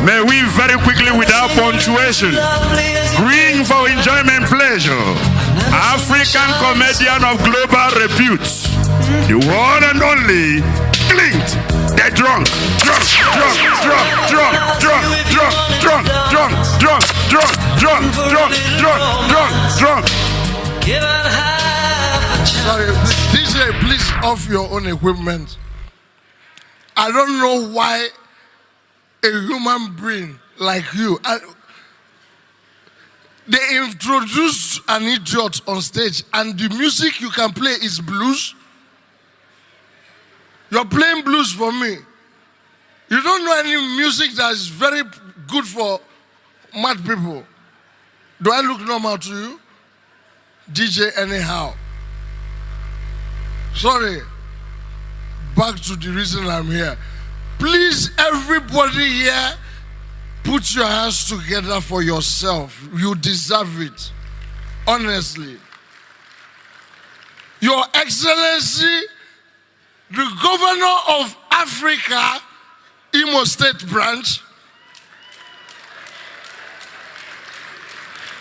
May we very quickly, without punctuation, bring for enjoyment pleasure, African comedian of global repute, the one and only Clint, the drunk. Sorry, DJ, please off your own equipment. I don't know why a human being like you, they introduce an idiot on stage and the music you can play is blues. You're playing blues for me. You don't know any music that is very good for mad people. Do I look normal to you? DJ anyhow. Sorry. Back to the reason I'm here. Please, everybody here, put your hands together for yourself. You deserve it. Honestly. Your Excellency, the Governor of Africa, Imo State Branch.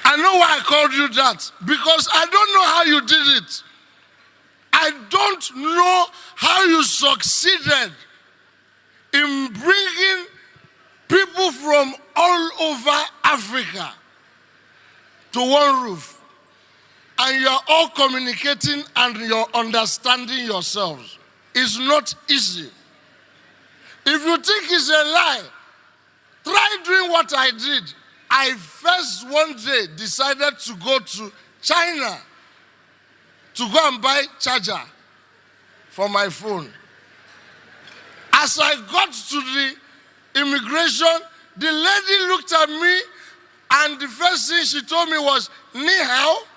I know why I called you that. Because I don't know how you did it. I don't know how you succeeded in bringing people from all over Africa to one roof. And you're all communicating and you're understanding yourselves. It's not easy. If you think it's a lie, try doing what I did. I first one day decided to go to China to go and buy charger for my phone. As I got to the immigration, the lady looked at me and the first thing she told me was, "Ni hao?"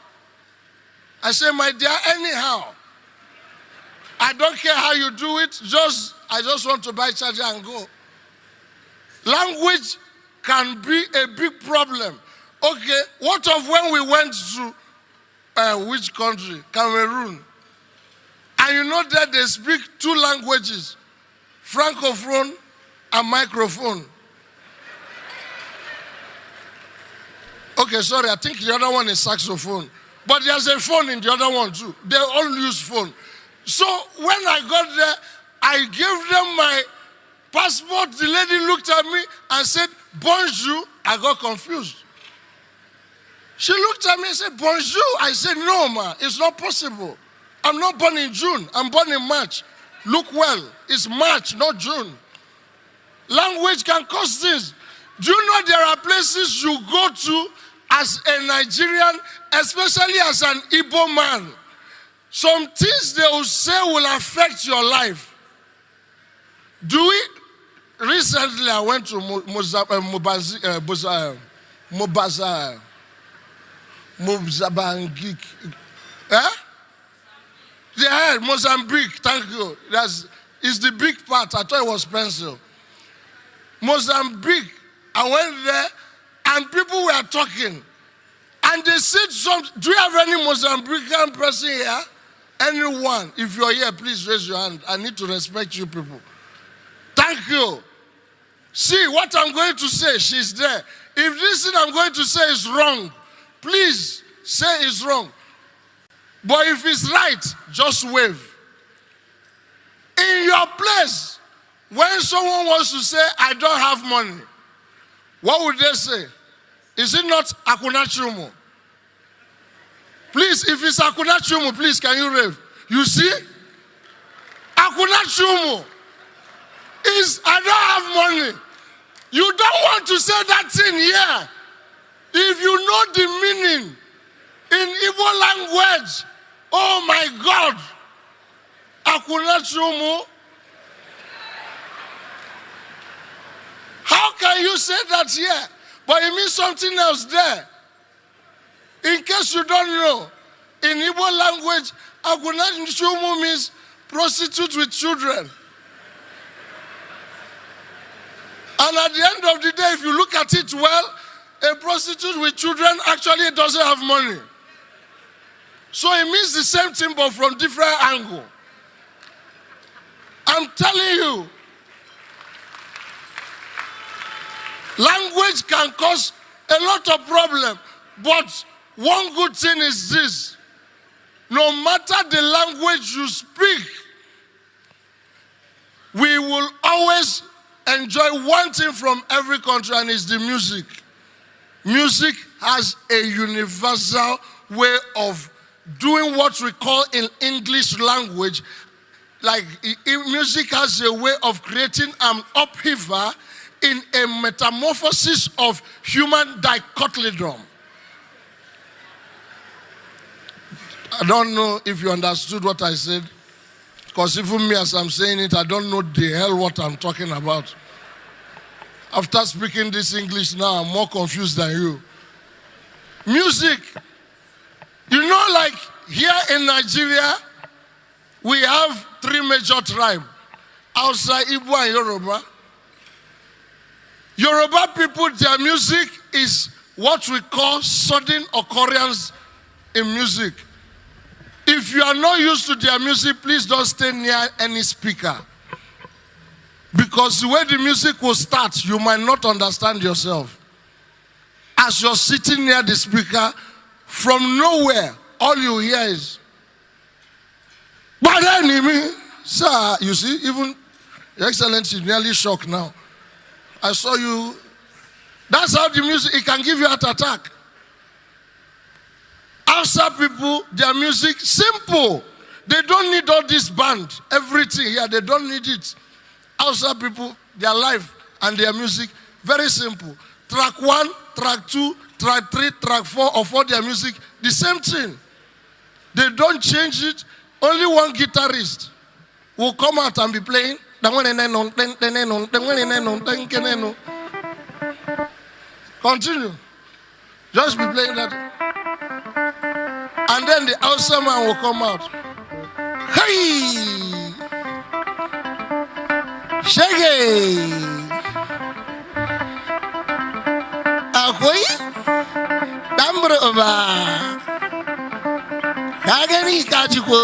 I said, "My dear, anyhow. I don't care how you do it, I just want to buy charger and go." Language can be a big problem. Okay, what of when we went to which country? Cameroon. And you know that they speak two languages, Francophone and microphone. Okay, sorry, I think the other one is saxophone. But there's a phone in the other one too. They all use phone. So when I got there, I gave them my passport. The lady looked at me and said, "Bonjour." I got confused. She looked at me and said, "Bonjour." I said, "No, ma, it's not possible. I'm not born in June. I'm born in March. Look well, it's March, not June." Language can cause things. Do you know there are places you go to as a Nigerian, especially as an Igbo man? Some things they will say will affect your life. Recently, I went to Mozambique. Yeah, Mozambique, thank you. It's the big part. I thought it was pencil. Mozambique, I went there and people were talking. And they said something. Do you have any Mozambican person here? Anyone? If you're here, please raise your hand. I need to respect you people. Thank you. See, what I'm going to say, she's there. If this thing I'm going to say is wrong, please say it's wrong. But if it's right, just wave. In your place, when someone wants to say, "I don't have money," what would they say? Is it not Akunachumu? Please, if it's Akunachumu, please, can you wave? You see? Akunachumu is, "I don't have money." You don't want to say that thing here. If you know the meaning in Igbo language, oh my God, Akunachumu. How can you say that here? But it means something else there. In case you don't know, in Igbo language, Akunachumu means prostitute with children. And at the end of the day, if you look at it well, a prostitute with children actually doesn't have money. So it means the same thing but from different angle. I'm telling you. Language can cause a lot of problem. But one good thing is this. No matter the language you speak, we will always enjoy one thing from every country, and it's the music. Music has a universal way of doing what we call in English language. Like music has a way of creating an upheaval in a metamorphosis of human dichotomy. I don't know if you understood what I said, because even me as I'm saying it, I don't know the hell what I'm talking about. After speaking this English now, I'm more confused than you. Music. You know, like here in Nigeria, we have 3 major tribes outside Igbo and Yoruba. Yoruba people, their music is what we call sudden occurrence in music. If you are not used to their music, please don't stay near any speaker. Because the way the music will start, you might not understand yourself. As you're sitting near the speaker, from nowhere, all you hear is, but enemy, sir, you see, even Your Excellency, nearly shocked now. I saw you. That's how the music, it can give you a heart attack. Outside people, their music, simple. They don't need all this band, everything here, they don't need it. Outside people, their life and their music, very simple. Track 1, track 2, track 3, track 4, of all their music, the same thing. They don't change it. Only one guitarist will come out and be playing. Continue. Just be playing that. And then the outside man will come out. Hey! Shaggy! Ahoy! Dambrova! Kagani Kajuko!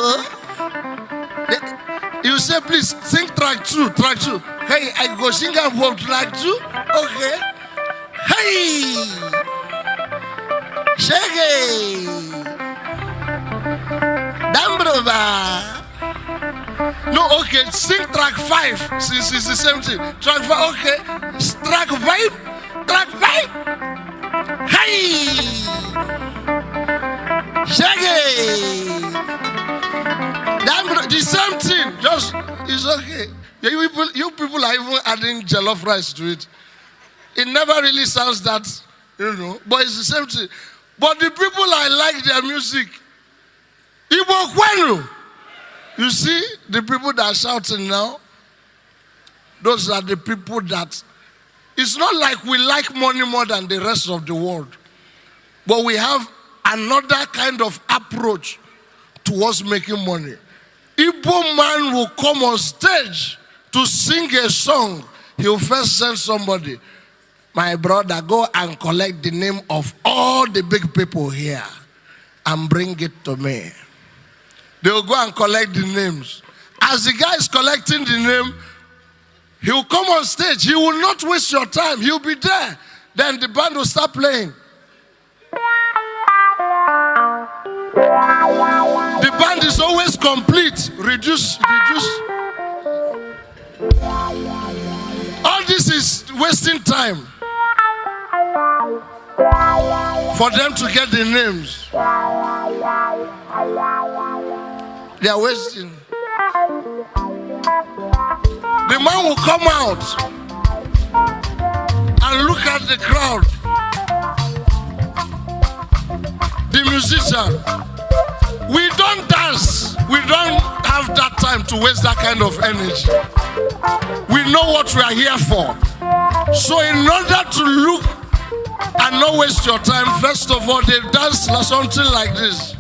You say, please sing track 2, track 2. Hey, I go sing about track 2. Okay. Hey! Shaggy! Dambrova! No, okay, sing track 5. Since it's the same thing. Track 5, okay. Track 5. Track 5. Hey! Shaggy! The same thing. Just, it's okay. You people are even adding jollof rice to it. It never really sounds that, but it's the same thing. But the people, I like their music. Igbo Kwenu. You see, the people that are shouting now, those are the people that, it's not like we like money more than the rest of the world. But we have another kind of approach towards making money. Igbo man will come on stage to sing a song. He'll first send somebody, my brother, go and collect the name of all the big people here and bring it to me. They'll go and collect the names. As the guy is collecting the name, he'll come on stage. He will not waste your time. He'll be there. Then the band will start playing. The band is always complete. Reduce. All this is wasting time for them to get the names. They are wasting. The man will come out and look at the crowd. The musician. We don't dance. We don't have that time to waste that kind of energy. We know what we are here for. So in order to look and not waste your time, first of all, they dance something like this.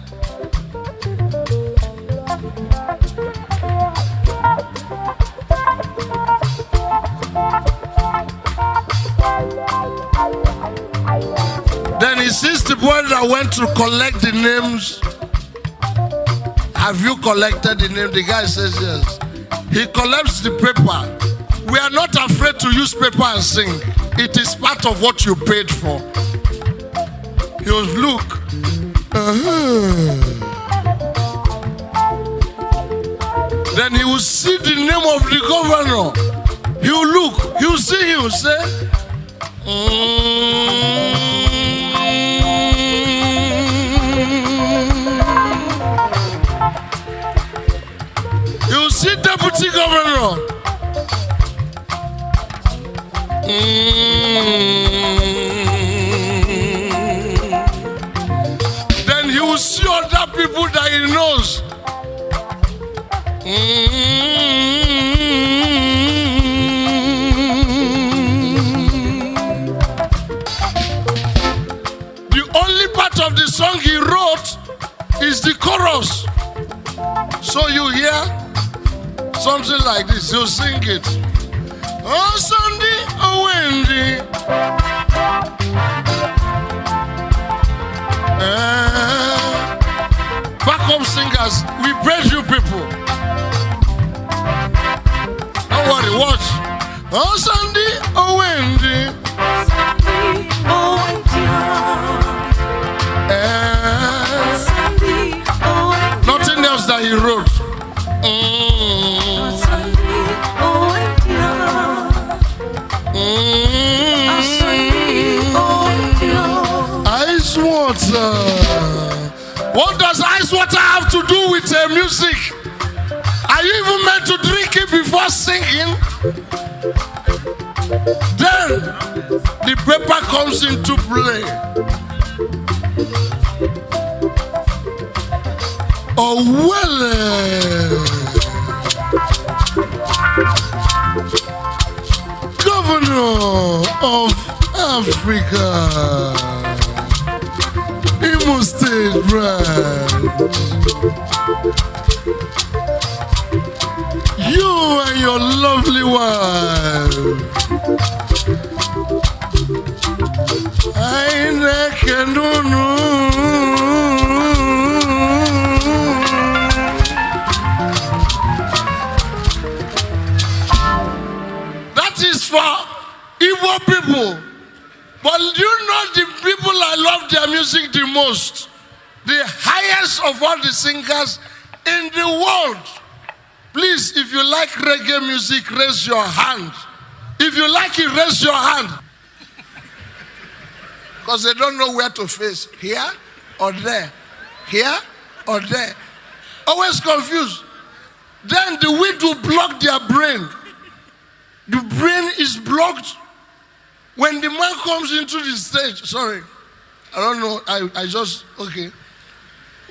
Then he sees the boy that went to collect the names. Have you collected the name? The guy says yes. He collects the paper. We are not afraid to use paper and sing. it is part of what you paid for. He was, look. Then he will see the name of the governor. He will look. He will see. He will say, he will see deputy governor. Then he will see other people that he knows. The only part of the song he wrote is the chorus. So you hear something like this, you sing it. Oh Sunday, oh Wendy. Backup singers, we praise you people. Don't worry, watch. Oh Sunday, oh Wendy. Sunday, oh Wendy. Sunday, oh Wendy. Nothing else that he wrote. Sunday, oh Wendy. Sunday, oh Wendy. Ice water. What does ice water have to do with music? Are you even meant to drink it before singing? Then the paper comes into play. Oh well, Governor of Africa, Imo State branch. You and your lovely wife. I can do no. That is for Igbo people. But you know the people I love their music the most. The highest of all the singers in the world. Please, if you like reggae music, raise your hand. If you like it, raise your hand. Because they don't know where to face. Here or there. Here or there. Always confused. Then the wind will block their brain. The brain is blocked. When the man comes into the stage, sorry, I don't know, I just, okay.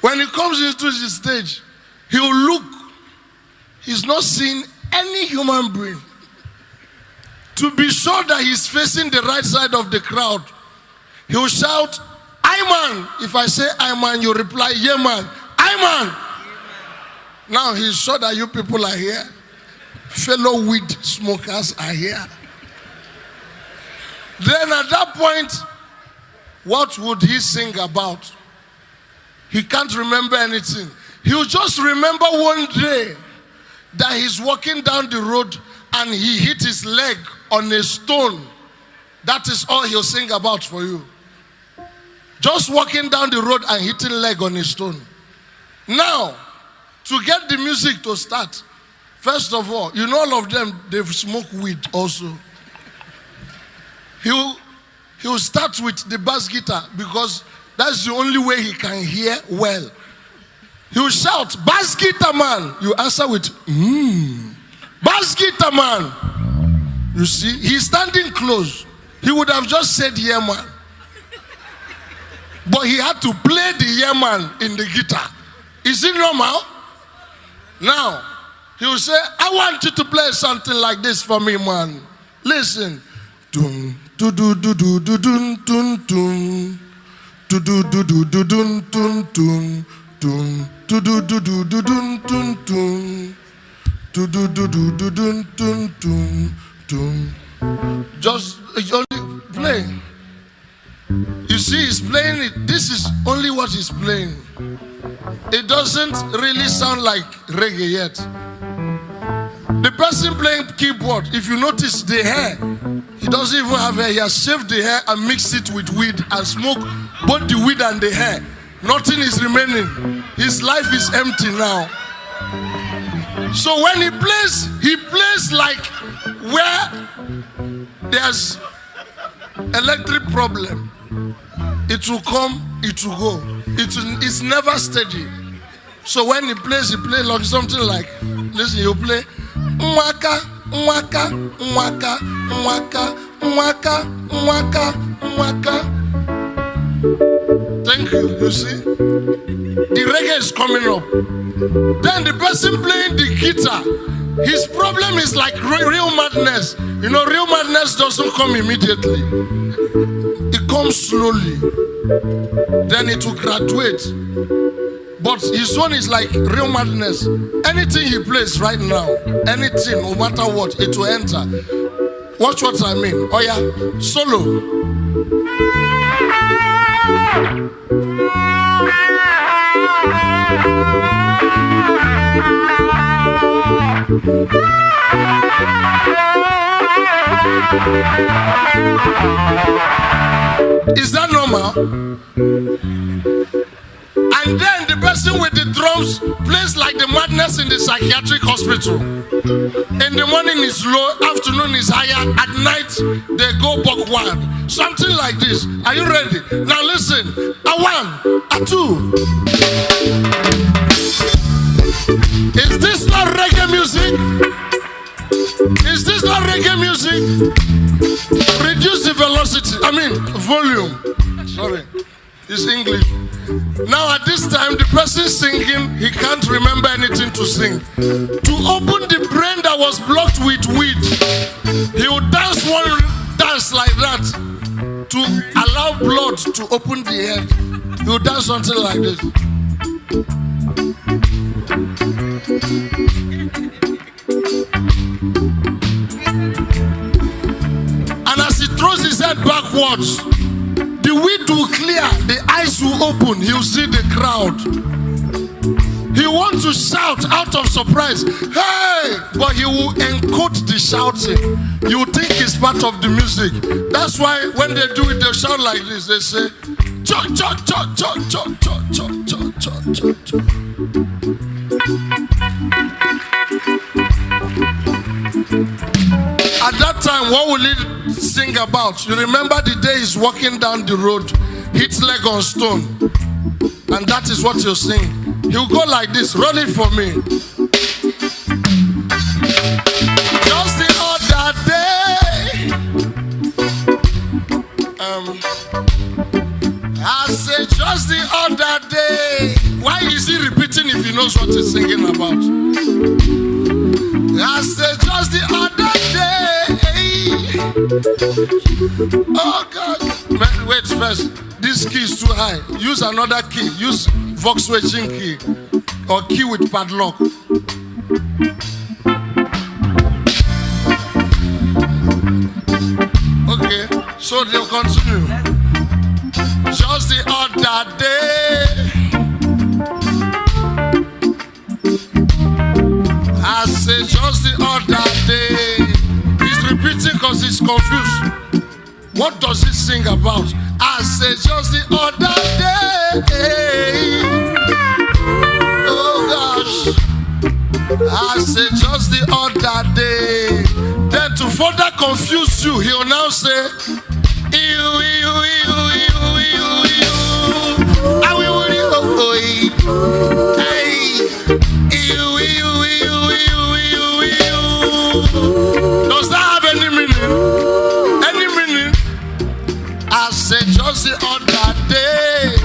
When he comes into the stage, he will look. He's not seeing any human being. To be sure that he's facing the right side of the crowd, he will shout, "Ayman." If I say Ayman, you reply, "Yeah, man." Ayman. Now he's sure that you people are here. Fellow weed smokers are here. Then at that point, what would he sing about? He can't remember anything. He'll just remember one day that he's walking down the road and he hit his leg on a stone. That is all he'll sing about for you. Just walking down the road and hitting leg on a stone. Now, to get the music to start, first of all, you know all of them, they've smoked weed also. He'll start with the bass guitar because that's the only way he can hear well. He'll shout, "Bass guitar man." You answer with, "Bass guitar man." You see, he's standing close. He would have just said, "Yeah, man." But he had to play the "yeah, man" in the guitar. Is it normal? Now, he will say, "I want you to play something like this for me, man. Listen. Dun, do do do do do dun dun dun. Do do do do do dun dun dun. Dun do do do do do dun dun dun. Do do do do do dun dun dun dun." Just only play. You see, he's playing it. This is only what he's playing. It doesn't really sound like reggae yet. The person playing keyboard, if you notice the hair, He doesn't even have hair. He has shaved the hair and mixed it with weed and smoke both the weed and the hair. Nothing is remaining. His life is empty now. So when he plays like where there's electric problem. It will come, it will go. It's never steady. So when he plays like something like, listen, he'll play mwaka, mwaka, mwaka, mwaka, mwaka, mwaka, mwaka. Thank you, you see? The reggae is coming up. Then the person playing the guitar, his problem is like real madness. You know, real madness doesn't come immediately. It comes slowly. Then it will graduate. But his own is like real madness. Anything he plays right now, anything, no matter what, it will enter. Watch what I mean. Oh yeah, solo. Is that normal? And then the person with the drums plays like the madness in the psychiatric hospital. In the morning is low, afternoon is higher, at night they go buck wild. Something like this. Are you ready? Now listen. A one, a two. Is this not reggae music? Is this not reggae music? Reduce the velocity. Volume. Sorry. It's English. Now at this time, the person singing, he can't remember anything to sing. To open the brain that was blocked with weed, he would dance one dance like that to allow blood to open the head. He would dance something like this. And as he throws his head backwards, the weed will clear, the eyes will open, he'll see the crowd. He wants to shout out of surprise, hey! But he will encode the shouting. You think it's part of the music. That's why when they do it, they shout like this. They say, chok, chok, chok, chok, chok, chok, chok, chok, chok, chok, chok. At that time, what will he sing about? You remember the day he's walking down the road, hits leg on stone, and that is what he'll sing. He'll go like this, roll it for me. Just the other day, I said just the other day. Why is he repeating if he knows what he's singing about? I said just the other day. Oh God. Wait first. This key is too high. Use another key. Use Volkswagen key. Or key with padlock. Okay. So they'll continue. Just the other day, I say just the other day. He's repeating because he's confused. What does he sing about? I say just the other day. Oh gosh. I say just the other day. Then to further confuse you, he'll now say, ew, ew, ew, ew, ew, ew. I will hey. Ew, ew, ew, ew, ew, ew. Does that have any meaning? Any meaning? I said just the other day,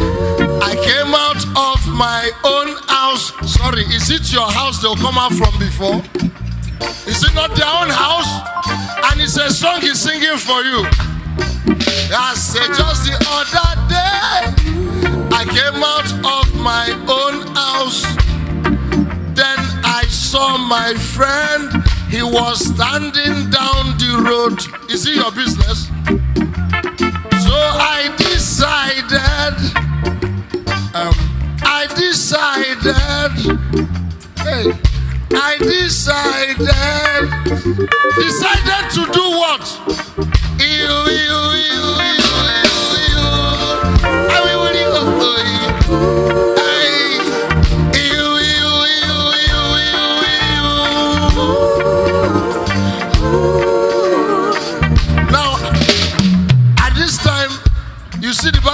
I came out of my own house. Sorry, is it your house they'll come out from before? Is it not their own house? And it's a song he's singing for you. I said just the other day, I came out of my own house. Then I saw my friend, he was standing down the road. Is it your business? So I decided, decided to do what?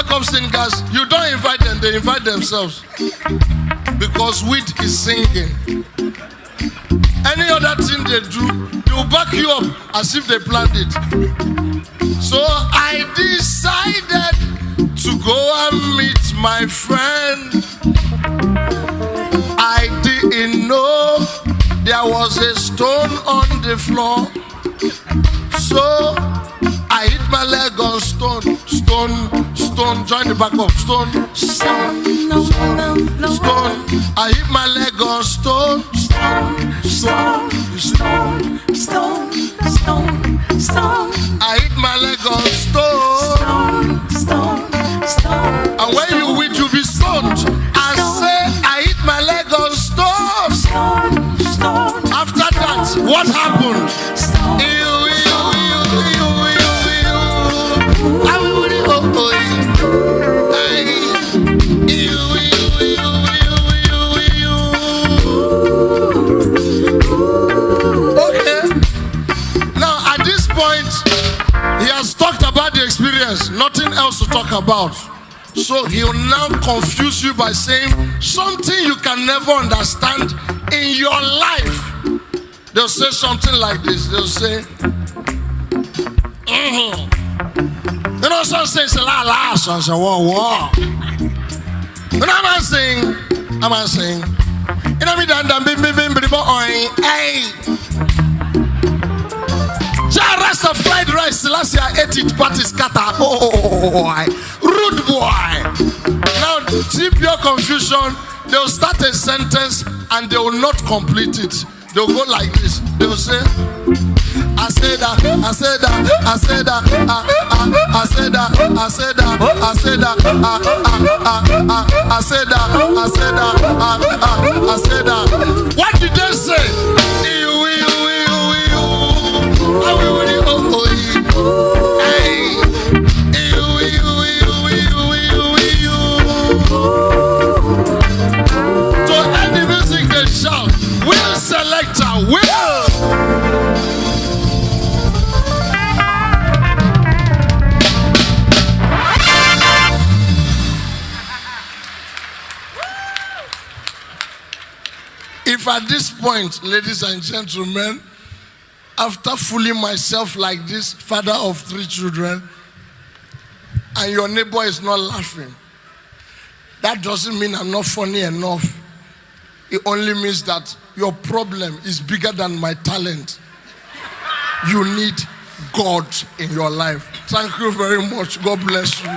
backup singers, you don't invite them, they invite themselves. Because weed is singing. Any other thing they do, they will back you up as if they planned it. So I decided to go and meet my friend. I didn't know there was a stone on the floor. So I hit my leg on stone, join the back up, stone. I hit my leg on stone. I hit my leg on stone. And when you will, you be stoned. I say I hit my leg on stone. After that, what happened? He has talked about the experience, nothing else to talk about. So he will now confuse you by saying something you can never understand in your life. They'll say something like this. They'll say, You know, some say it's a la, some say whoa. But I'm saying, you know me hey. Rest of fried rice, last year I ate it, but it's scatter. Rude boy. Now, deep your confusion, they'll start a sentence and they will not complete it. They'll go like this. They'll say, I said that. What did they say? To any music they shout, Will Selector, Will. If at this point, ladies and gentlemen, after fooling myself like this, father of 3 children, and your neighbor is not laughing, that doesn't mean I'm not funny enough. It only means that your problem is bigger than my talent. You need God in your life. Thank you very much. God bless you.